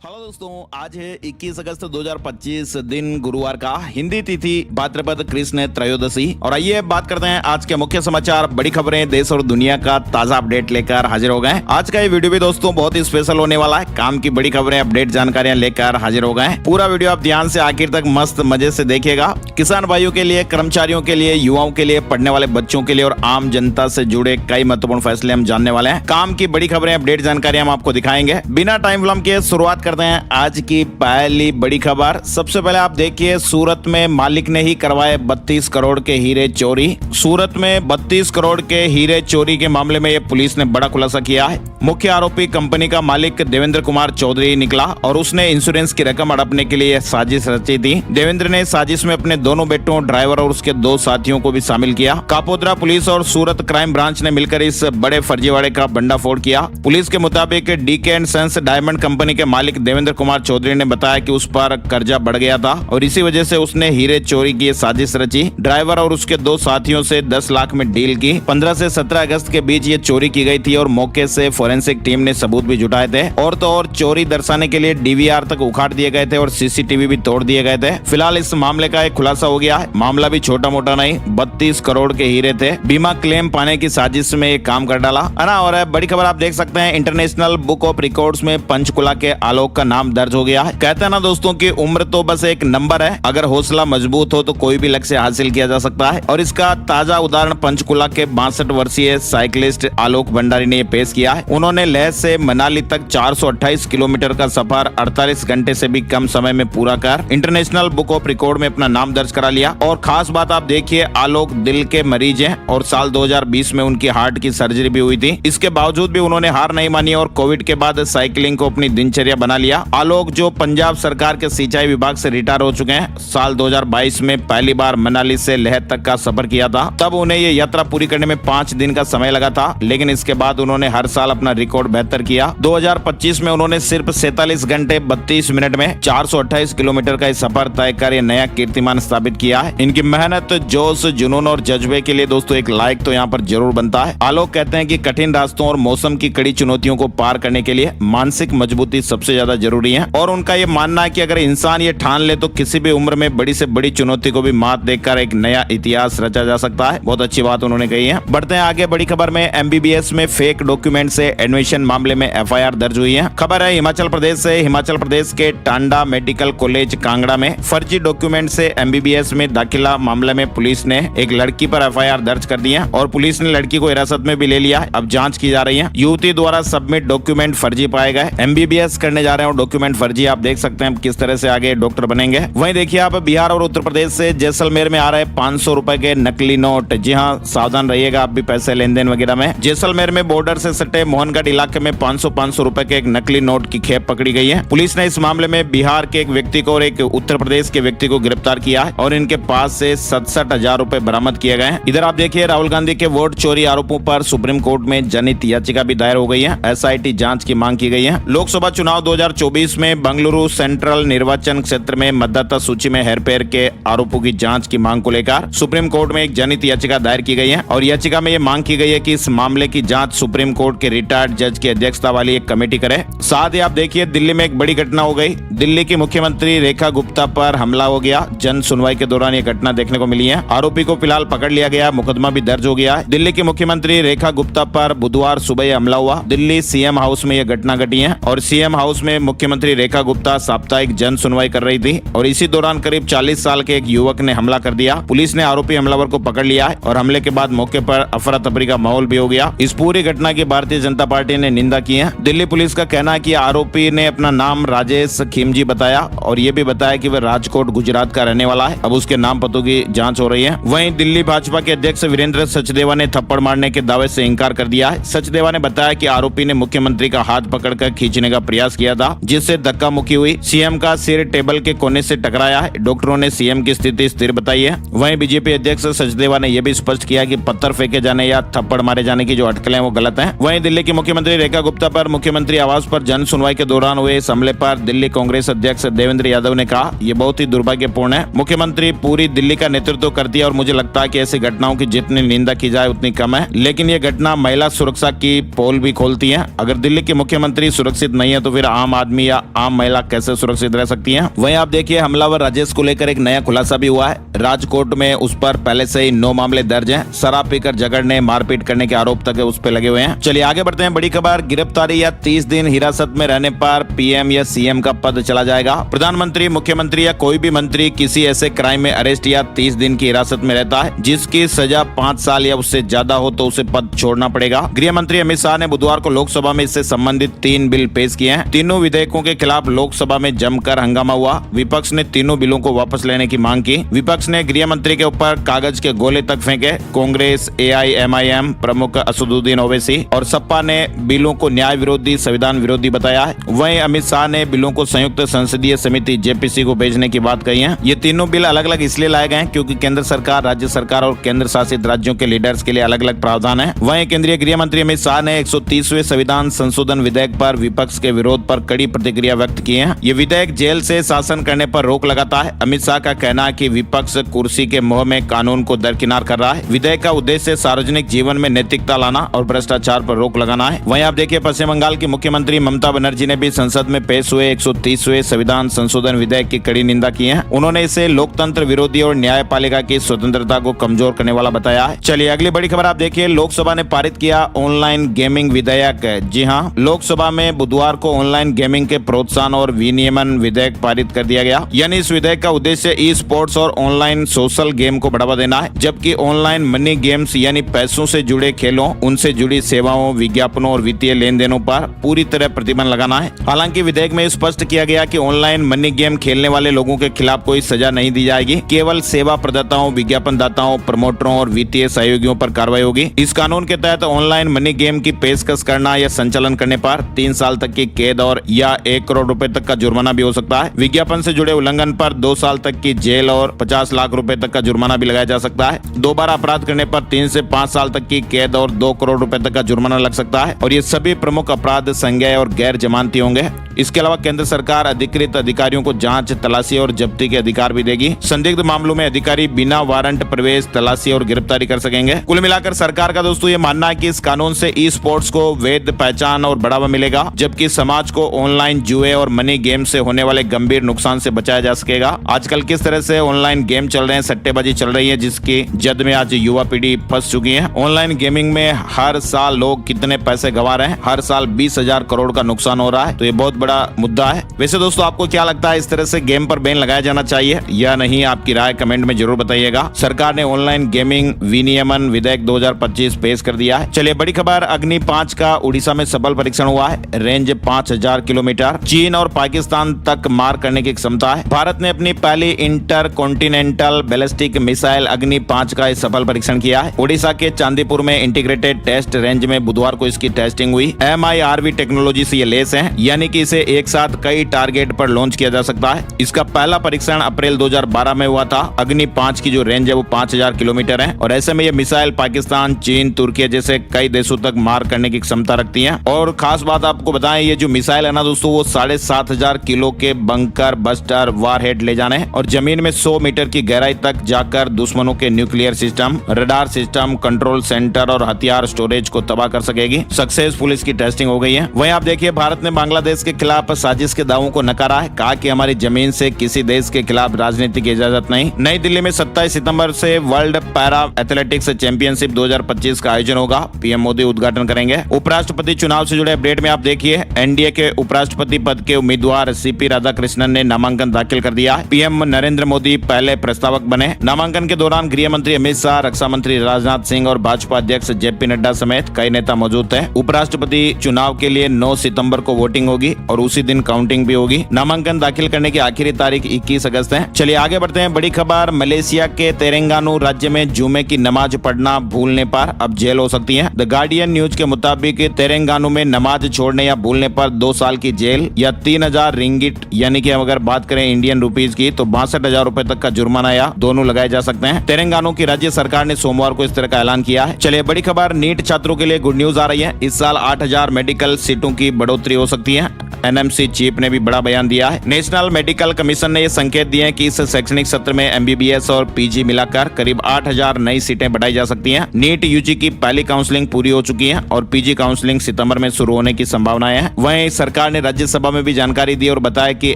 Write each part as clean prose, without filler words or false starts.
Hello दोस्तों, आज है 21 अगस्त 2025 दिन गुरुवार का। हिंदी तिथि भाद्रपद कृष्ण त्रयोदशी। और आइए बात करते हैं आज के मुख्य समाचार, बड़ी खबरें, देश और दुनिया का ताजा अपडेट लेकर हाजिर हो गए। आज का ये वीडियो भी दोस्तों बहुत ही स्पेशल होने वाला है। काम की बड़ी खबरें, अपडेट, जानकारियां लेकर हाजिर हो गए। पूरा वीडियो आप ध्यान से आखिर तक मस्त मजे से देखिएगा। किसान भाइयों के लिए, कर्मचारियों के लिए, युवाओं के लिए, पढ़ने वाले बच्चों के लिए और आम जनता से जुड़े कई महत्वपूर्ण फैसले हम जानने वाले हैं। काम की बड़ी खबरें, अपडेट, जानकारियां हम आपको दिखाएंगे। बिना टाइम विलंब के शुरुआत करते हैं आज की पहली बड़ी खबर। सबसे पहले आप देखिए, सूरत में मालिक ने ही करवाए 32 करोड़ के हीरे चोरी। सूरत में 32 करोड़ के हीरे चोरी के मामले में ये पुलिस ने बड़ा खुलासा किया है। मुख्य आरोपी कंपनी का मालिक देवेंद्र कुमार चौधरी निकला और उसने इंश्योरेंस की रकम हड़पने के लिए साजिश रची थी। देवेंद्र ने साजिश में अपने दोनों बेटों, ड्राइवर और उसके 2 साथियों को भी शामिल किया। कापोद्रा पुलिस और सूरत क्राइम ब्रांच ने मिलकर इस बड़े फर्जीवाड़े का भंडाफोड़ किया। पुलिस के मुताबिक DK and sons diamond company के मालिक देवेंद्र कुमार चौधरी ने बताया कि उस पर कर्जा बढ़ गया था और इसी वजह से उसने हीरे चोरी की साजिश रची। ड्राइवर और उसके 2 साथियों से 10 लाख में डील की। 15 से 17 अगस्त के बीच ये चोरी की गई थी और मौके से फोरेंसिक टीम ने सबूत भी जुटाए थे। और तो और चोरी दर्शाने के लिए डीवीआर तक उखाड़ दिए गए थे और सीसीटीवी भी तोड़ दिए गए थे। फिलहाल इस मामले का एक खुलासा हो गया है। मामला भी छोटा मोटा नहीं, 32 करोड़ के हीरे थे। बीमा क्लेम पाने की साजिश में ये काम कर डाला है ना। और बड़ी खबर आप देख सकते हैं, इंटरनेशनल बुक ऑफ रिकॉर्ड्स में पंचकुला के आलोक का नाम दर्ज हो गया है। कहते हैं ना दोस्तों की उम्र तो बस एक नंबर है, अगर हौसला मजबूत हो तो कोई भी लक्ष्य हासिल किया जा सकता है। और इसका ताजा उदाहरण पंचकुला के 62 वर्षीय साइकिलिस्ट आलोक भंडारी ने पेश किया है। उन्होंने लेह से मनाली तक 428 किलोमीटर का सफर 48 घंटे से भी कम समय में पूरा कर इंटरनेशनल बुक ऑफ रिकॉर्ड में अपना नाम दर्ज करा लिया। और खास बात आप देखिए, आलोक दिल के मरीज हैं और साल 2020 में उनकी हार्ट की सर्जरी भी हुई थी। इसके बावजूद भी उन्होंने हार नहीं मानी और कोविड के बाद साइकिलिंग को अपनी दिनचर्या बना लिया। आलोक जो पंजाब सरकार के सिंचाई विभाग से रिटायर हो चुके हैं, साल 2022 में पहली बार मनाली से लेह तक का सफर किया था। तब उन्हें ये यात्रा पूरी करने में 5 दिन का समय लगा था, लेकिन इसके बाद उन्होंने हर साल अपना रिकॉर्ड बेहतर किया। 2025 में उन्होंने सिर्फ 47 घंटे 32 मिनट में 428 किलोमीटर का सफर तय कर ये नया कीर्तिमान स्थापित किया है। इनकी मेहनत, जोश, जुनून और जज्बे के लिए दोस्तों एक लाइक तो यहाँ पर जरूर बनता है। आलोक कहते हैं कि कठिन रास्तों और मौसम की कड़ी चुनौतियों को पार करने के लिए मानसिक मजबूती सबसे ज्यादा जरूरी है। और उनका ये मानना है कि अगर इंसान ये ठान ले तो किसी भी उम्र में बड़ी से बड़ी चुनौती को भी मात देकर एक नया इतिहास रचा जा सकता है। बहुत अच्छी बात उन्होंने कही है। बढ़ते हैं आगे, बड़ी खबर में एमबीबीएस में फेक डॉक्यूमेंट से एडमिशन मामले में एफआईआर दर्ज हुई है। खबर है हिमाचल प्रदेश से। हिमाचल प्रदेश के टांडा मेडिकल कॉलेज कांगड़ा में फर्जी डॉक्यूमेंट से एमबीबीएस में दाखिला मामले में पुलिस ने एक लड़की पर एफआईआर दर्ज कर दी है और पुलिस ने लड़की को हिरासत में भी ले लिया है। अब जांच की जा रही है। युवती द्वारा सबमिट डॉक्यूमेंट फर्जी पाए गए। एमबीबीएस करने जा रहे हैं और डॉक्यूमेंट फर्जी। आप देख सकते हैं किस तरह से आगे डॉक्टर बनेंगे। वहीं देखिए आप, बिहार और उत्तर प्रदेश से जैसलमेर में आ रहे 500 रुपए के नकली नोट। जी हाँ, सावधान रहिएगा आप भी पैसे लेन देन वगैरह में। जैसलमेर में बॉर्डर से सटे मोहनगढ़ इलाके में 500 रुपए के एक नकली नोट की खेप पकड़ी गई है। पुलिस ने इस मामले में बिहार के एक व्यक्ति को और एक उत्तर प्रदेश के व्यक्ति को गिरफ्तार किया है और इनके पास से 67,000 रुपए बरामद किए गए हैं। इधर आप देखिए, राहुल गांधी के वोट चोरी आरोपों पर सुप्रीम कोर्ट में जनहित याचिका भी दायर हो गई है। एसआईटी जांच की मांग की गई है। लोकसभा चुनाव 2024 में बेंगलुरु सेंट्रल निर्वाचन क्षेत्र में मतदाता सूची में हेरफेर के आरोपों की जांच की मांग को लेकर सुप्रीम कोर्ट में एक जनहित याचिका दायर की गई है और याचिका में ये मांग की गई है कि इस मामले की जांच सुप्रीम कोर्ट के रिटायर्ड जज की अध्यक्षता वाली एक कमेटी करे। साथ ही आप देखिए, दिल्ली में एक बड़ी घटना हो गई। दिल्ली की मुख्यमंत्री रेखा गुप्ता पर हमला हो गया। जन सुनवाई के दौरान ये घटना देखने को मिली है। आरोपी को फिलहाल पकड़ लिया गया, मुकदमा भी दर्ज हो गया है। दिल्ली की मुख्यमंत्री रेखा गुप्ता पर बुधवार सुबह हमला हुआ। दिल्ली सीएम हाउस में यह घटना घटी है और सीएम हाउस में मुख्यमंत्री रेखा गुप्ता साप्ताहिक जन सुनवाई कर रही थी और इसी दौरान करीब 40 साल के एक युवक ने हमला कर दिया। पुलिस ने आरोपी हमलावर को पकड़ लिया है और हमले के बाद मौके पर अफरा तफरी का माहौल भी हो गया। इस पूरी घटना की भारतीय जनता पार्टी ने निंदा की है। दिल्ली पुलिस का कहना है कि आरोपी ने अपना नाम राजेश खिमजी बताया और ये भी बताया कि वह राजकोट गुजरात का रहने वाला है। अब उसके नाम पतों की जांच हो रही है। वहीं दिल्ली भाजपा के अध्यक्ष वीरेंद्र सचदेवा ने थप्पड़ मारने के दावे से इंकार कर दिया है। सचदेवा ने बताया कि आरोपी ने मुख्यमंत्री का हाथ पकड़कर खींचने का प्रयास किया था, जिससे धक्का मुक्की हुई। सीएम का सिर टेबल के कोने से टकराया है। डॉक्टरों ने सीएम की स्थिति स्थिर बताई है। वहीं बीजेपी अध्यक्ष सचदेवा ने यह भी स्पष्ट किया कि पत्थर फेंके जाने या थप्पड़ मारे जाने की जो अटकलें वो गलत हैं। वहीं दिल्ली की मुख्यमंत्री रेखा गुप्ता पर मुख्यमंत्री आवास पर जन सुनवाई के दौरान हुए इस हमले पर दिल्ली कांग्रेस अध्यक्ष देवेंद्र यादव ने कहा, ये बहुत ही दुर्भाग्यपूर्ण है। मुख्यमंत्री पूरी दिल्ली का नेतृत्व करती है और मुझे लगता है कि ऐसी घटनाओं की जितनी निंदा की जाए उतनी कम है, लेकिन ये घटना महिला सुरक्षा की पोल भी खोलती है। अगर दिल्ली के मुख्यमंत्री सुरक्षित नहीं है तो फिर आम आम आदमी या आम महिला कैसे सुरक्षित रह सकती है। वहीं आप देखिए हमलावर राजेश को लेकर एक नया खुलासा भी हुआ है। राजकोट में उस पर पहले से ही 9 मामले दर्ज हैं। शराब पीकर झगड़ने मारपीट करने के आरोप तक उस पर लगे हुए हैं। चलिए आगे बढ़ते हैं। बड़ी खबर, गिरफ्तारी या 30 दिन हिरासत में रहने पर पीएम या सीएम का पद चला जाएगा। प्रधानमंत्री, मुख्यमंत्री या कोई भी मंत्री किसी ऐसे क्राइम में अरेस्ट या 30 दिन की हिरासत में रहता है जिसकी सजा 5 साल या उससे ज्यादा हो तो उसे पद छोड़ना पड़ेगा। गृह मंत्री अमित शाह ने बुधवार को लोकसभा में इससे संबंधित 3 बिल पेश किए हैं। तीनों विधेयकों के खिलाफ लोकसभा में जमकर हंगामा हुआ। विपक्ष ने तीनों बिलों को वापस लेने की मांग की। विपक्ष ने गृह मंत्री के ऊपर कागज के गोले तक फेंके। कांग्रेस, एआईएमआईएम प्रमुख असदुद्दीन ओवैसी और सपा ने बिलों को न्याय विरोधी, संविधान विरोधी बताया है। वहीं अमित शाह ने बिलों को संयुक्त संसदीय समिति जेपीसी को भेजने की बात कही है। ये तीनों बिल अलग अलग इसलिए लाए गए हैं क्योंकि केंद्र सरकार, राज्य सरकार और केंद्र शासित राज्यों के लीडर्स के लिए अलग अलग प्रावधान है। वहीं केंद्रीय गृह मंत्री अमित शाह ने 130वें संविधान संशोधन विधेयक पर विपक्ष के विरोध पर कड़ी प्रतिक्रिया व्यक्त की है। ये विधेयक जेल से शासन करने पर रोक लगाता है। अमित शाह का कहना है कि विपक्ष कुर्सी के मोह में कानून को दरकिनार कर रहा है। विधेयक का उद्देश्य सार्वजनिक जीवन में नैतिकता लाना और भ्रष्टाचार पर रोक लगाना है। वहीं आप देखिए पश्चिम बंगाल की मुख्यमंत्री ममता बनर्जी ने भी संसद में पेश हुए 130वें संविधान संशोधन विधेयक की कड़ी निंदा की है। उन्होंने इसे लोकतंत्र विरोधी और न्यायपालिका की स्वतंत्रता को कमजोर करने वाला बताया है। चलिए अगली बड़ी खबर आप देखिए, लोकसभा ने पारित किया ऑनलाइन गेमिंग विधेयक। जी हाँ, लोकसभा में बुधवार को ऑनलाइन गेमिंग के प्रोत्साहन और विनियमन विधेयक पारित कर दिया गया। यानी इस विधेयक का उद्देश्य ई स्पोर्ट्स और ऑनलाइन सोशल गेम को बढ़ावा देना है, जबकि ऑनलाइन मनी गेम्स यानी पैसों से जुड़े खेलों, उनसे जुड़ी सेवाओं, विज्ञापनों और वित्तीय लेन देनों पर पूरी तरह प्रतिबंध लगाना है। हालांकि विधेयक में स्पष्ट किया गया कि ऑनलाइन मनी गेम खेलने वाले लोगों के खिलाफ कोई सजा नहीं दी जाएगी। केवल सेवा प्रदाताओं, विज्ञापनदाताओं, प्रमोटरों और वित्तीय सहयोगियों पर कार्रवाई होगी। इस कानून के तहत ऑनलाइन मनी गेम की पेशकश करना या संचालन करने पर 3 साल तक की कैद और या 1 करोड़ रुपए तक का जुर्माना भी हो सकता है। विज्ञापन से जुड़े उल्लंघन पर 2 साल तक की जेल और 50 लाख रुपए तक का जुर्माना भी लगाया जा सकता है। दोबारा अपराध करने पर 3 से 5 साल तक की कैद और 2 करोड़ रुपए तक का जुर्माना लग सकता है और ये सभी प्रमुख अपराध संज्ञेय और गैर जमानती होंगे। इसके अलावा केंद्र सरकार अधिकृत अधिकारियों को जांच, तलाशी और जब्ती के अधिकार भी देगी। संदिग्ध मामलों में अधिकारी बिना वारंट प्रवेश, तलाशी और गिरफ्तारी कर सकेंगे। कुल मिलाकर सरकार का दोस्तों ये मानना है कि इस कानून से ई स्पोर्ट्स को वैध पहचान और बढ़ावा मिलेगा, जबकि समाज को ऑनलाइन जुए और मनी गेम से होने वाले गंभीर नुकसान से बचाया जा सकेगा। आजकल किस तरह से ऑनलाइन गेम चल रहे हैं, सट्टेबाजी चल रही है, जिसकी जद में आज युवा पीढ़ी फंस चुकी है। ऑनलाइन गेमिंग में हर साल लोग कितने पैसे गंवा रहे हैं, हर साल 20,000 करोड़ का नुकसान हो रहा है। तो ये बहुत बड़ा मुद्दा है। वैसे दोस्तों आपको क्या लगता है, इस तरह से गेम पर बैन लगाया जाना चाहिए या नहीं? आपकी राय कमेंट में जरूर बताइएगा। सरकार ने ऑनलाइन गेमिंग विनियमन विधेयक 2025 पेश कर दिया है। चलिए बड़ी खबर, अग्नि 5 का उड़ीसा में सफल परीक्षण हुआ है। रेंज 5000 किलोमीटर, चीन और पाकिस्तान तक मार करने की क्षमता है। भारत ने अपनी पहली इंटर कॉन्टिनेंटल बैलिस्टिक मिसाइल अग्नि 5 का सफल परीक्षण किया है। उड़ीसा के चांदीपुर में इंटीग्रेटेड टेस्ट रेंज में बुधवार को इसकी टेस्टिंग हुई। MIRV टेक्नोलॉजी से ये लेस है, यानी कि इसे एक साथ कई टारगेट पर लॉन्च किया जा सकता है। इसका पहला परीक्षण अप्रैल 2012 में हुआ था। अग्नि 5 की जो रेंज है वो 5000 किलोमीटर है और ऐसे में ये मिसाइल पाकिस्तान, चीन, तुर्की जैसे कई देशों तक मार करने की क्षमता रखती है। और खास बात आपको बताएं, ये जो मिसाइल है ना दोस्तों, वो 7500 किलो के बंकर बस्टर वारहेड ले जाने और जमीन में 100 मीटर की गहराई तक जाकर दुश्मनों के nuclear system, radar system, control centre और हथियार स्टोरेज को तबाह कर सकेगी। सक्सेसफुल इसकी टेस्टिंग हो गई है। वहीं आप देखिए भारत ने बांग्लादेश के खिलाफ साजिश के दावों को नकारा है। कहा कि हमारी जमीन से किसी देश के खिलाफ राजनीति की इजाजत नहीं। नई दिल्ली में 27 सितंबर से वर्ल्ड पैरा एथलेटिक्स चैंपियनशिप 2025 का आयोजन होगा। पीएम मोदी उद्घाटन करेंगे। उपराष्ट्रपति चुनाव से जुड़े अपडेट में आप देखिए, एनडीए के उपराष्ट्रपति पद के उम्मीदवार सीपी राधाकृष्णन ने नामांकन दाखिल कर दिया। पीएम नरेंद्र मोदी पहले प्रस्तावक बने। नामांकन के दौरान गृह मंत्री अमित शाह, रक्षा मंत्री राजनाथ सिंह और भाजपा अध्यक्ष जेपी नड्डा समेत कई नेता मौजूद थे। उपराष्ट्रपति चुनाव के लिए 9 सितंबर को वोटिंग होगी और उसी दिन काउंटिंग भी होगी। नामांकन दाखिल करने की आखिरी तारीख 21 अगस्त है। चलिए आगे बढ़ते हैं। बड़ी खबर, मलेशिया के तेलंगाना राज्य में जुमे की नमाज पढ़ना भूलने पर अब जेल हो सकती है। द गार्डियन न्यूज के मुताबिक तेलंगाना में नमाज छोड़ने या भूलने पर 2 साल की जेल या 3000 रिंगिट, यानी कि अगर बात करें इंडियन रुपीज की तो 62,000 रुपए तक का जुर्माना या दोनों लगाए जा सकते हैं। तेलंगाना की राज्य सरकार ने सोमवार को इस तरह का ऐलान किया है। चलिए बड़ी खबर, नीट छात्रों के लिए गुड न्यूज आ रही है। इस साल 8000 मेडिकल सीटों की बढ़ोतरी हो सकती है। एनएमसी चीफ ने भी बड़ा बयान दिया है। नेशनल मेडिकल कमीशन ने ये संकेत दिए हैं कि इस शैक्षणिक सत्र में एमबीबीएस और पीजी मिलाकर करीब 8,000 नई सीटें बढ़ाई जा सकती हैं। नीट यूजी की पहली काउंसलिंग पूरी हो चुकी है और पीजी काउंसलिंग सितंबर में शुरू होने की संभावनाएं हैं। वहीं सरकार ने राज्यसभा में भी जानकारी दी और बताया कि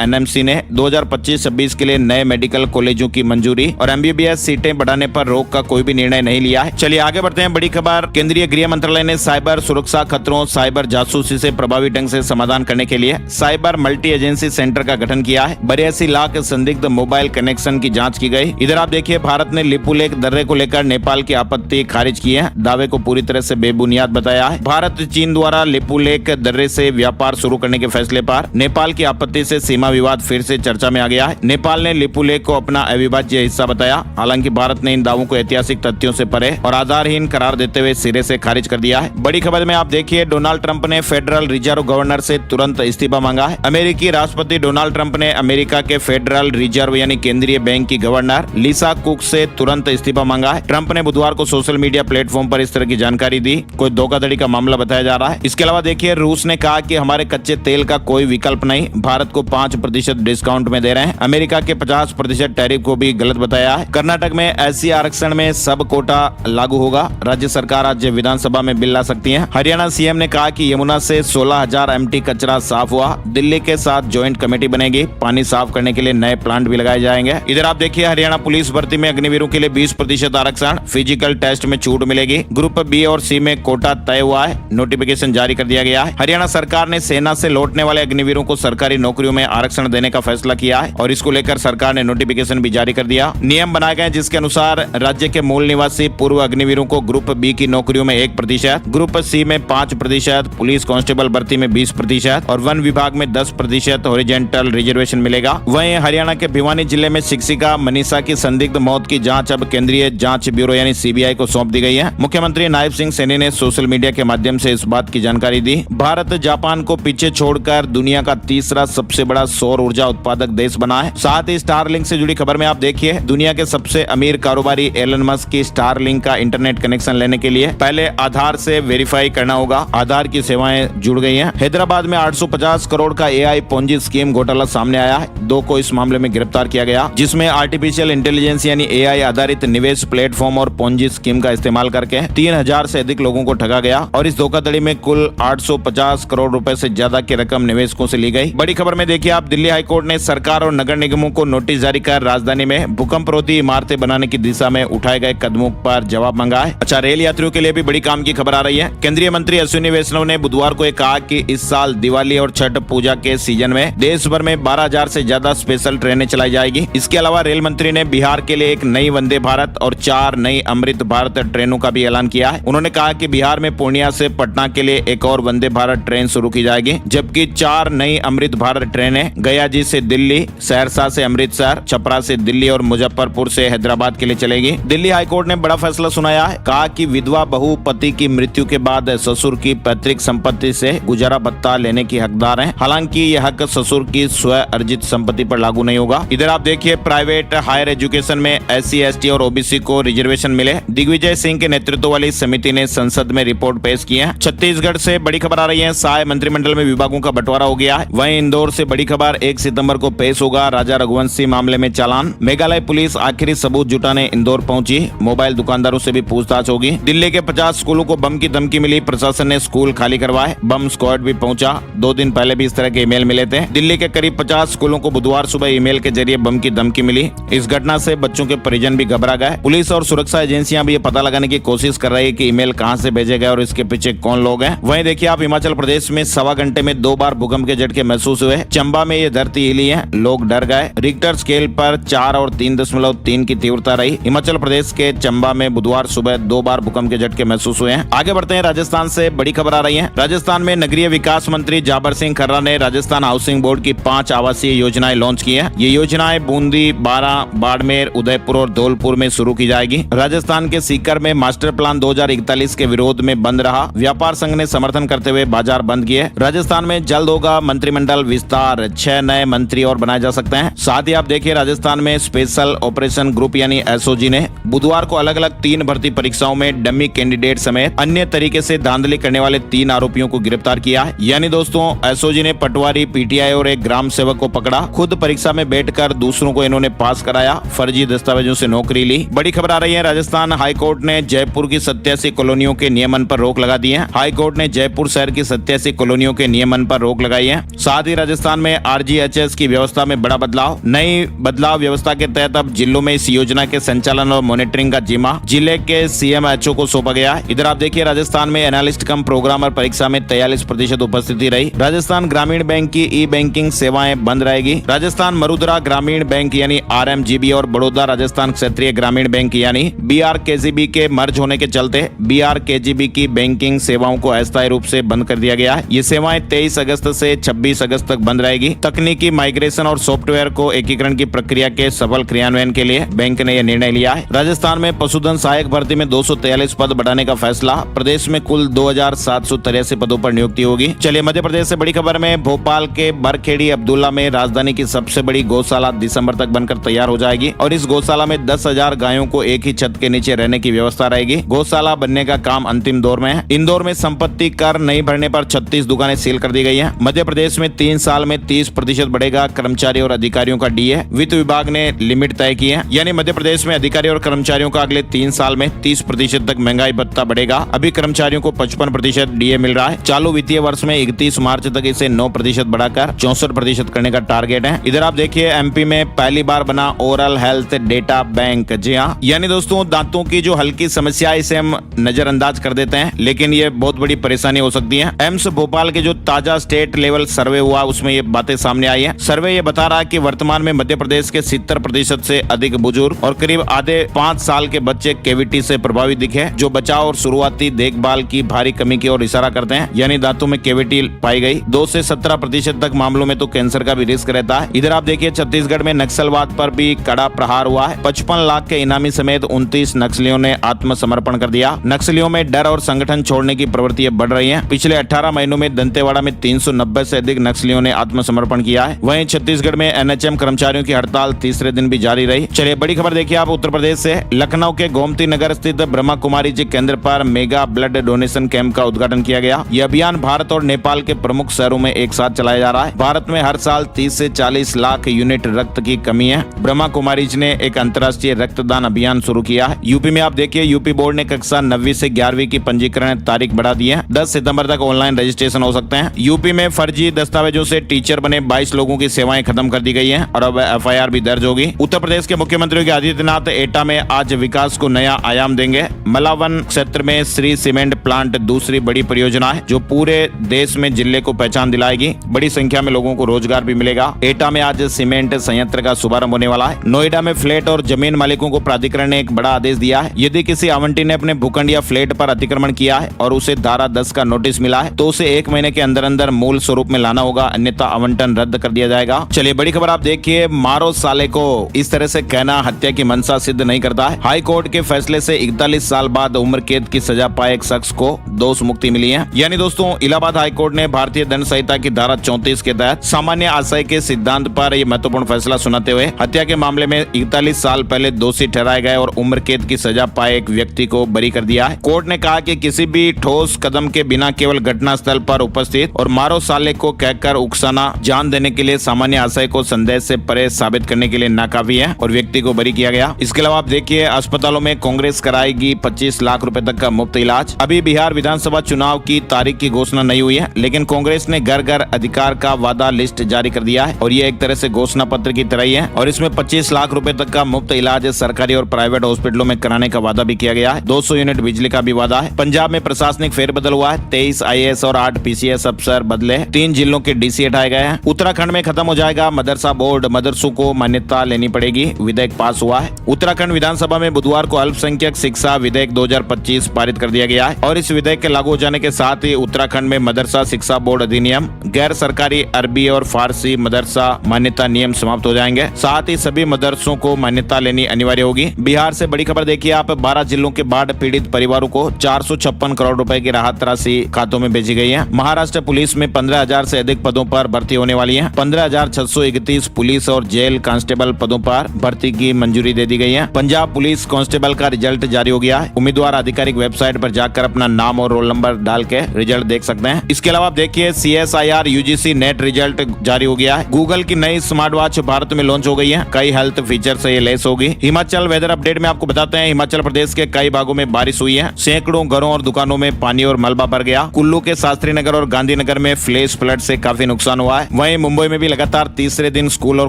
एनएमसी ने 2025-26 के लिए नए मेडिकल कॉलेजों की मंजूरी और एमबीबीएस सीटें बढ़ाने पर रोक का कोई भी निर्णय नहीं लिया है। चलिए आगे बढ़ते हैं। बड़ी खबर, केंद्रीय गृह मंत्रालय ने साइबर सुरक्षा खतरों, साइबर जासूसी से प्रभावी ढंग से समाधान करने के लिए साइबर मल्टी एजेंसी सेंटर का गठन किया है। 82 लाख संदिग्ध मोबाइल कनेक्शन की जांच की गई। इधर आप देखिए, भारत ने लिपुलेख दर्रे को लेकर नेपाल की आपत्ति खारिज की है। दावे को पूरी तरह से बेबुनियाद बताया है। भारत चीन द्वारा लिपुलेख दर्रे से व्यापार शुरू करने के फैसले पर नेपाल की आपत्ति से सीमा विवाद फिर से चर्चा में आ गया है। नेपाल ने लिपुलेख को अपना अविभाज्य हिस्सा बताया। हालांकि भारत ने इन दावों को ऐतिहासिक तथ्यों से परे और आधारहीन करार देते हुए सिरे से खारिज कर दिया है। बड़ी खबर में आप देखिए, डोनाल्ड ट्रंप ने फेडरल रिजर्व गवर्नर से तुरंत इस्तीफा मांगा है। अमेरिकी राष्ट्रपति डोनाल्ड ट्रंप ने अमेरिका के फेडरल रिजर्व यानी केंद्रीय बैंक की गवर्नर लिसा कुक से तुरंत इस्तीफा मांगा है। ट्रंप ने बुधवार को सोशल मीडिया प्लेटफॉर्म पर इस तरह की जानकारी दी। कोई धोखाधड़ी का मामला बताया जा रहा है। इसके अलावा देखिए, रूस ने कहा कि हमारे कच्चे तेल का कोई विकल्प नहीं, भारत को 5% डिस्काउंट में दे रहे हैं। अमेरिका के 50% टैरिफ को भी गलत बताया है। कर्नाटक में एससी आरक्षण में सब कोटा लागू होगा। राज्य सरकार आज विधानसभा में बिल ला सकती है। हरियाणा सीएम ने कहा कि यमुना से 16,000 एमटी कचरा साफ हुआ। दिल्ली के साथ ज्वाइंट कमेटी बनेगी। पानी साफ करने के लिए नए प्लांट भी लगाए जाएंगे। इधर आप देखिए, हरियाणा पुलिस भर्ती में अग्निवीरों के लिए 20% आरक्षण, फिजिकल टेस्ट में छूट मिलेगी। ग्रुप बी और सी में कोटा तय हुआ है। नोटिफिकेशन जारी कर दिया गया है। हरियाणा सरकार ने सेना से लौटने वाले अग्निवीरों को सरकारी नौकरियों में आरक्षण देने का फैसला किया है और इसको लेकर सरकार ने नोटिफिकेशन भी जारी कर दिया। नियम बनाए गए जिसके अनुसार राज्य के मूल निवासी पूर्व अग्निवीरों को ग्रुप बी की नौकरियों में 1%, ग्रुप सी में 5%, पुलिस कांस्टेबल भर्ती में 20% और वन विभाग में 10% हॉरिजॉन्टल रिजर्वेशन मिलेगा। वहीं हरियाणा के भिवानी जिले में शिक्षिका मनीषा की संदिग्ध मौत की जांच अब केंद्रीय जांच ब्यूरो यानी सीबीआई को सौंप दी गई है। मुख्यमंत्री नायब सिंह सैनी ने सोशल मीडिया के माध्यम से इस बात की जानकारी दी। भारत जापान को पीछे छोड़कर दुनिया का तीसरा सबसे बड़ा सौर ऊर्जा उत्पादक देश बना है। साथ ही स्टारलिंक से जुड़ी खबर में आप देखिए, दुनिया के सबसे अमीर कारोबारी एलन मस्क की स्टारलिंक का इंटरनेट कनेक्शन लेने के लिए पहले आधार से वेरीफाई करना होगा। आधार की सेवाएं जुड़ गई हैं। हैदराबाद में 850 करोड़ का एआई पोंजी स्कीम घोटाला सामने आया है। 2 को इस मामले में गिरफ्तार किया गया, जिसमें आर्टिफिशियल इंटेलिजेंस यानी एआई आधारित निवेश प्लेटफॉर्म और पोंजी स्कीम का इस्तेमाल करके 3,000 से अधिक लोगों को ठगा गया और इस धोखाधड़ी में कुल 850 करोड़ रुपए से ज्यादा की रकम निवेशकों से ली गई। बड़ी खबर में देखिए आप, दिल्ली हाईकोर्ट ने सरकार और नगर निगमों को नोटिस जारी कर राजधानी में भूकंपरोधी इमारतें बनाने की दिशा में उठाए गए कदमों पर जवाब मांगा है। अच्छा, रेल यात्रियों के लिए भी बड़ी काम की खबर आ रही है। केंद्रीय मंत्री अश्विनी वैष्णव ने बुधवार को कहा कि इस साल दिवाली और छठ पूजा के सीजन में देश भर में 12,000 से ज्यादा स्पेशल ट्रेनें चलाई जाएगी। इसके अलावा रेल मंत्री ने बिहार के लिए एक नई वंदे भारत और 4 नई अमृत भारत ट्रेनों का भी ऐलान किया है। उन्होंने कहा कि बिहार में पूर्णिया से पटना के लिए एक और वंदे भारत ट्रेन शुरू की जाएगी, जबकि 4 नई अमृत भारत ट्रेनें गयाजी से दिल्ली, सहरसा से अमृतसर, छपरा से दिल्ली और मुजफ्फरपुर से हैदराबाद के लिए चलेगी। दिल्ली हाईकोर्ट ने बड़ा फैसला सुनाया है। कहा कि विधवा बहू पति की मृत्यु के बाद ससुर की पैतृक संपत्ति से गुजारा भत्ता लेने की हकदार है। हालांकि यह हक ससुर की स्व अर्जित संपत्ति पर लागू नहीं होगा। इधर आप देखिए, प्राइवेट हायर एजुकेशन में SC, ST और OBC को रिजर्वेशन मिले। दिग्विजय सिंह के नेतृत्व वाली समिति ने संसद में रिपोर्ट पेश की है। छत्तीसगढ़ से बड़ी खबर आ रही है। साय मंत्रिमंडल में विभागों का बंटवारा हो गया है। वहीं इंदौर से बड़ी खबर, 1 सितंबर को पेश होगा राजा रघुवंशी मामले में चालान। मेघालय पुलिस आखिरी सबूत जुटाने इंदौर पहुंची। मोबाइल दुकानदारों से भी पूछताछ होगी। दिल्ली के 50 स्कूलों को बम की धमकी मिली। प्रशासन ने स्कूल खाली करवाए। बम स्क्वाड भी पहुंचा। 2 दिन पहले भी इस तरह के ईमेल मिले थे। दिल्ली के करीब 50 स्कूलों को बुधवार सुबह ईमेल के जरिए बम की धमकी मिली। इस घटना से बच्चों के परिजन भी घबरा गए। पुलिस और सुरक्षा एजेंसियां भी ये पता लगाने की कोशिश कर रही है कि ईमेल कहां से भेजे गए और इसके पीछे कौन लोग हैं। वहीं देखिए आप, हिमाचल प्रदेश में 1.25 घंटे में 2 बार भूकंप के झटके महसूस हुए। चंबा में ये धरती हिली है, लोग डर गए। रिक्टर स्केल पर 4 और 3.3 की तीव्रता रही। हिमाचल प्रदेश के चंबा में बुधवार सुबह 2 बार भूकंप के झटके महसूस हुए हैं। आगे बढ़ते हैं, राजस्थान से बड़ी खबर आ रही है। राजस्थान में नगरीय विकास मंत्री जाबर सिंह खर्रा ने राजस्थान हाउसिंग बोर्ड की 5 आवासीय योजनाएं लॉन्च की है। ये योजनाएं बूंदी, बारां, बाड़मेर, उदयपुर और धौलपुर में शुरू की जाएगी। राजस्थान के सीकर में मास्टर प्लान 2041 के विरोध में बंद रहा। व्यापार संघ ने समर्थन करते हुए बाजार बंद किए। राजस्थान में जल्द होगा मंत्रिमंडल विस्तार, 6 नए मंत्री और बनाए जा सकते हैं। साथ ही आप देखिए, राजस्थान में स्पेशल ऑपरेशन ग्रुप यानी SOG ने बुधवार को अलग अलग 3 भर्ती परीक्षाओं में डमी कैंडिडेट समेत अन्य तरीके से धांधली करने वाले 3 आरोपियों को गिरफ्तार किया है। यानी दोस्तों, एसओजी ने पटवारी, पीटीआई और एक ग्राम सेवक को पकड़ा। खुद परीक्षा में बैठकर दूसरों को इन्होंने पास कराया, फर्जी दस्तावेजों से नौकरी ली। बड़ी खबर आ रही है, राजस्थान हाईकोर्ट ने जयपुर की 87 कॉलोनियों के नियमन पर रोक लगा दी है। हाईकोर्ट ने जयपुर शहर की 87 कॉलोनियों के नियमन पर रोक लगाई है। साथ ही राजस्थान में आरजीएचएस की व्यवस्था में बड़ा बदलाव। नई बदलाव व्यवस्था के तहत अब जिलों में इस योजना के संचालन और मॉनिटरिंग का जिम्मा जिले के सीएमएचओ को सौंपा गया। इधर आप देखिए, राजस्थान में एनालिस्ट कम प्रोग्रामर परीक्षा में 43% उपस्थिति रही। राजस्थान ग्रामीण बैंक की ई बैंकिंग सेवाएं बंद रहेगी। राजस्थान मरुद्रा ग्रामीण बैंक यानी आरएमजीबी और बड़ौदा राजस्थान क्षेत्रीय ग्रामीण बैंक यानी बीआरकेजीबी के मर्ज होने के चलते बीआरकेजीबी की बैंकिंग सेवाओं को अस्थायी रूप से बंद कर दिया गया है। ये सेवाएं 23 अगस्त से 26 अगस्त तक बंद रहेगी। तकनीकी माइग्रेशन और सॉफ्टवेयर को एकीकरण की प्रक्रिया के सफल क्रियान्वयन के लिए बैंक ने यह निर्णय लिया है। राजस्थान में पशुधन सहायक भर्ती में 243 पद बढ़ाने का फैसला। प्रदेश में कुल 2783 पदों पर नियुक्ति होगी। चलिए मध्य प्रदेश से बड़ी खबर में, भोपाल के बरखेड़ी अब्दुल्ला में राजधानी की सबसे बड़ी गौशाला दिसंबर तक बनकर तैयार हो जाएगी और इस गौशाला में 10,000 गायों को एक ही छत के नीचे रहने की व्यवस्था रहेगी। गौशाला बनने का काम अंतिम दौर में है। इंदौर में संपत्ति कर नहीं भरने पर 36 दुकानें सील कर दी गई हैं। मध्य प्रदेश में 3 साल में 30% बढ़ेगा कर्मचारी और अधिकारियों का डीए। वित्त विभाग ने लिमिट तय की है, यानी मध्य प्रदेश में अधिकारी और कर्मचारियों का अगले 3 साल में 30% तक महंगाई भत्ता बढ़ेगा। अभी कर्मचारियों को 55% डीए मिल रहा है। चालू वित्तीय वर्ष में 31 मार्च तक इसे 9% बढ़ाकर 64% करने का टारगेट है। इधर आप देखिए, एमपी में पहली बार बना ओरल हेल्थ डेटा बैंक। जी हाँ, यानी दोस्तों, दांतों की जो हल्की समस्या है इसे हम नजरअंदाज कर देते हैं, लेकिन ये बहुत बड़ी परेशानी हो सकती है। एम्स भोपाल के जो ताजा स्टेट लेवल सर्वे हुआ उसमें ये बातें सामने आई है। सर्वे ये बता रहा है कि वर्तमान में मध्य प्रदेश के 70% से अधिक बुजुर्ग और करीब आधे 5 साल के बच्चे कैविटी से प्रभावित दिखे, जो बचाव और शुरुआती देखभाल की भारी कमी की ओर इशारा करते हैं, यानी दांतों में कैविटी पाई गई। 2 से 17% तक मामलों में तो कैंसर का भी रिस्क रहता है। इधर आप देखिए, छत्तीसगढ़ में नक्सलवाद पर भी कड़ा प्रहार हुआ है। 55 लाख के इनामी समेत 29 नक्सलियों ने आत्मसमर्पण कर दिया। नक्सलियों में डर और संगठन छोड़ने की प्रवृत्ति बढ़ रही है। पिछले 18 महीनों में दंतेवाड़ा में 390 से अधिक नक्सलियों ने आत्मसमर्पण किया है। वहीं छत्तीसगढ़ में एनएचएम कर्मचारियों की हड़ताल तीसरे दिन भी जारी रही। चलिए बड़ी खबर देखिए आप उत्तर प्रदेश से। लखनऊ के गोमती नगर स्थित ब्रह्मा कुमारी जी केंद्र पर मेगा ब्लड डोनेशन कैंप का उद्घाटन किया गया। यह अभियान भारत और नेपाल के प्रमुख शहरों में एक साथ चलाया जा रहा है। भारत में हर साल 30 से 40 लाख यूनिट रक्त की कमी है। ब्रह्मा कुमारी जी ने एक अंतर्राष्ट्रीय रक्तदान अभियान शुरू किया है। यूपी में आप देखिए, यूपी बोर्ड ने कक्षा 9वीं से 11वीं की पंजीकरण तारीख बढ़ा दी है। 10 सितंबर तक ऑनलाइन रजिस्ट्रेशन हो सकते हैं। यूपी में फर्जी दस्तावेजों से टीचर बने 22 लोगों की सेवाएं खत्म कर दी गई हैं और अब एफआईआर भी दर्ज होगी। उत्तर प्रदेश के मुख्यमंत्री योगी आदित्यनाथ एटा में आज विकास को नया आयाम देंगे। मलावन क्षेत्र में श्री सीमेंट प्लांट दूसरी बड़ी परियोजना है जो पूरे देश में जिले को पहचान दिलाएगी। बड़ी संख्या में लोगों को रोजगार भी मिलेगा। एटा में आज सीमेंट संयंत्र का शुभारंभ होने वाला है। नोएडा में फ्लैट और जमीन मालिकों को प्राधिकरण ने एक बड़ा आदेश दिया है। यदि किसी आवंटी ने अपने भूखंड या फ्लैट पर अतिक्रमण किया है और उसे धारा 10 का नोटिस मिला है तो उसे 1 महीने के अंदर अंदर मूल स्वरूप में लाना होगा, अन्यथा आवंटन रद्द कर दिया जाएगा। चलिए बड़ी खबर आप देखिए, मारो साले को, इस तरह से कहना हत्या की मंशा सिद्ध नहीं करता है। हाई कोर्ट के फैसले से 41 साल बाद उम्र कैद की सजा पाए एक शख्स को दोष मुक्ति मिली है। यानी दोस्तों, इलाहाबाद हाई कोर्ट ने भारतीय दंड संहिता की धारा 34 के तहत सामान्य आशय के सिद्धांत पर यह महत्वपूर्ण फैसला सुनाते हुए हत्या के मामले में 41 साल पहले दोषी ठहराए गए और उम्र कैद की सजा पाए एक व्यक्ति को बरी कर दिया है। कोर्ट ने कहा कि किसी भी ठोस कदम के बिना केवल घटना स्थल पर उपस्थित और मारो साले को कहकर उकसाना जान देने के लिए सामान्य आशय को संदेह से परे साबित करने के लिए नाकाफी है और व्यक्ति को बरी किया गया। इसके अलावा आप देखिए, अस्पतालों में कांग्रेस कराएगी 25 लाख रुपए तक का मुफ्त इलाज। अभी बिहार विधानसभा चुनाव की तारीख की घोषणा नहीं हुई है, लेकिन कांग्रेस ने घर घर अधिकार का वादा लिस्ट जारी कर दिया है और ये एक तरह से घोषणा पत्र की तरह ही है और इसमें 25 लाख रुपए तक का मुफ्त इलाज सरकारी और प्राइवेट हॉस्पिटलों में कराने का वादा भी किया गया है। 200 यूनिट बिजली का भी वादा है। पंजाब में प्रशासनिक फेरबदल हुआ है। 23 आईएएस और 8 पीसीएस अफसर बदले। 3 जिलों के डीसी हटाए गए हैं। उत्तराखंड में खत्म हो जाएगा मदरसा बोर्ड, मदरसों को मान्यता लेनी पड़ेगी। विधेयक पास हुआ है। उत्तराखंड विधानसभा में बुधवार को अल्पसंख्यक शिक्षा विधेयक 2025 पारित कर दिया गया है और इस विधेयक के लागू हो जाने के साथ ही उत्तराखंड में मदरसा शिक्षा बोर्ड अधिनियम, गैर सरकारी अरबी और फारसी मदरसा मान्यता नियम समाप्त हो जाएंगे। साथ ही सभी मदरसों को मान्यता लेनी अनिवार्य होगी। बिहार से बड़ी खबर देखिए आप, 12 जिलों के बाढ़ पीड़ित परिवारों को 456 करोड़ रुपए की राहत राशि खातों में भेजी गई है। महाराष्ट्र पुलिस में 15,000 से अधिक पदों पर भर्ती होने वाली है। 15,631 पुलिस और जेल कांस्टेबल पदों पर भर्ती की मंजूरी दे दी गई है। पंजाब पुलिस कांस्टेबल का रिजल्ट जारी हो गया है। उम्मीदवार आधिकारिक वेबसाइट पर जाकर अपना नाम और रोल नंबर डाल के रिजल्ट देख सकते हैं। इसके अलावा आप देखिए, CSIR UGC नेट रिजल्ट जारी हो गया है। गूगल की नई स्मार्ट वॉच भारत में लॉन्च हो गई है। कई हेल्थ फीचर से ये लेस होगी। हिमाचल वेदर अपडेट में आपको बताते हैं, हिमाचल प्रदेश के कई भागों में बारिश हुई है। सैकड़ों घरों और दुकानों में पानी और मलबा भर गया। कुल्लू के शास्त्री नगर और गांधीनगर में फ्लैश फ्लड से काफी नुकसान हुआ है। वहीं मुंबई में भी लगातार तीसरे दिन स्कूल और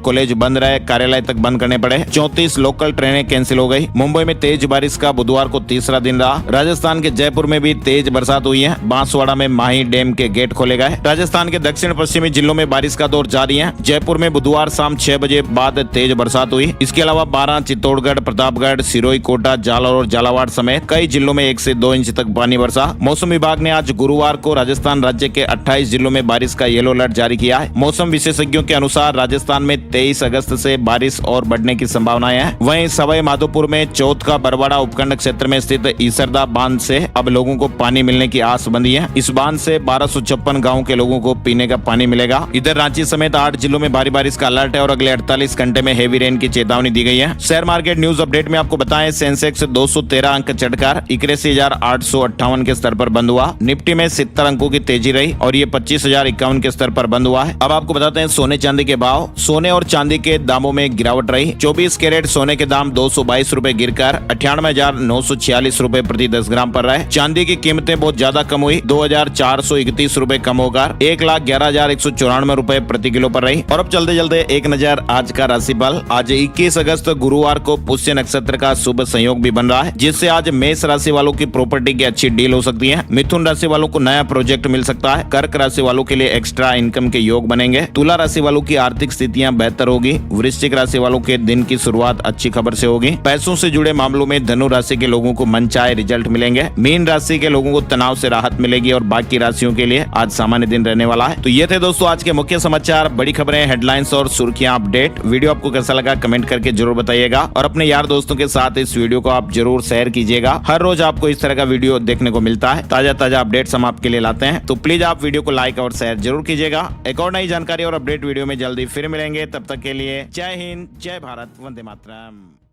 कॉलेज बंद रहे, कार्यालय तक बंद करने पड़े। 34 लोकल ट्रेनें कैंसिल हो गई। मुंबई में तेज बारिश का बुधवार को तीसरा दिन रहा। राजस्थान के जयपुर में भी तेज बरसात हुई है। बांसवाड़ा में माही डैम के गेट खोले गए। राजस्थान के दक्षिण पश्चिमी जिलों में बारिश का दौर जारी है। जयपुर में बुधवार शाम 6 बजे बाद तेज बरसात हुई। इसके अलावा 12, चित्तौड़गढ़, प्रतापगढ़, सिरोही, कोटा, जालौर और झालावाड़ समेत कई जिलों में 1 से 2 इंच तक पानी बरसा। मौसम विभाग ने आज गुरुवार को राजस्थान राज्य के 28 जिलों में बारिश का येलो अलर्ट जारी किया है। मौसम विशेषज्ञों के अनुसार राजस्थान में 23 अगस्त से बारिश और बढ़ने की संभावनाएं हैं। वहीं सवाई माधोपुर में चौथ का बरवाड़ा उपखंड क्षेत्र में स्थित ईसरदा बांध से अब लोगों को पानी मिलने की आस बंधी है। इस बांध से 1256 गाँव के लोगों को पीने का पानी मिलेगा। इधर रांची समेत 8 जिलों में भारी बारिश का अलर्ट है और अगले 48 घंटे में हेवी रेन की चेतावनी दी गई है। शेयर मार्केट न्यूज अपडेट में आपको बताएं, सेंसेक्स 213 अंक चढ़कर 81,858 के स्तर पर बंद हुआ। निफ्टी में 70 अंकों की तेजी रही और ये 25,051 के स्तर पर बंद हुआ है। अब आपको बताते हैं सोने चांदी के भाव। सोने और चांदी के दामों में गिरावट रही। 24 कैरेट सोने के दाम 222 रुपए गिरकर 98,946 रुपए प्रति 10 ग्राम पर रहे। चांदी की कीमतें बहुत ज्यादा कम हुई, 2,431 रुपए कम होकर 1,11,194 रुपए प्रति किलो पर रही। और अब चलते चलते एक नजर आज का राशिफल। आज 21 अगस्त गुरुवार को पुष्य नक्षत्र का शुभ संयोग भी बन रहा है, जिससे आज मेष राशि वालों की प्रॉपर्टी की अच्छी डील हो सकती है। मिथुन राशि वालों को नया प्रोजेक्ट मिल सकता है। कर्क राशि वालों के लिए एक्स्ट्रा इनकम के योग बनेंगे। तुला राशि वालों की आर्थिक स्थितियां बेहतर होगी। वृश्चिक राशि वालों के दिन की शुरुआत अच्छी खबर से होगी। पैसों से जुड़े मामलों में धनु राशि के लोगों को मनचाहे रिजल्ट मिलेंगे। मीन राशि के लोगों को तनाव से राहत मिलेगी और बाकी राशियों के लिए आज सामान्य दिन रहने वाला है। तो ये थे दोस्तों आज के मुख्य समाचार, बड़ी खबरें, हेडलाइंस और सुर्खियां अपडेट। वीडियो आपको कैसा लगा कमेंट करके जरूर बताइएगा और अपने यार दोस्तों के साथ इस वीडियो को आप जरूर शेयर कीजिएगा। हर रोज आपको इस तरह का वीडियो देखने को मिलता है। ताजा अपडेट्स हम आपके लिए लाते हैं, तो प्लीज आप वीडियो को लाइक और शेयर जरूर कीजिएगा। एक और नई जानकारी और अपडेट वीडियो में जल्दी फिर मिलेंगे। तब तक के लिए जय हिंद, जय भारत, वंदे मातरम।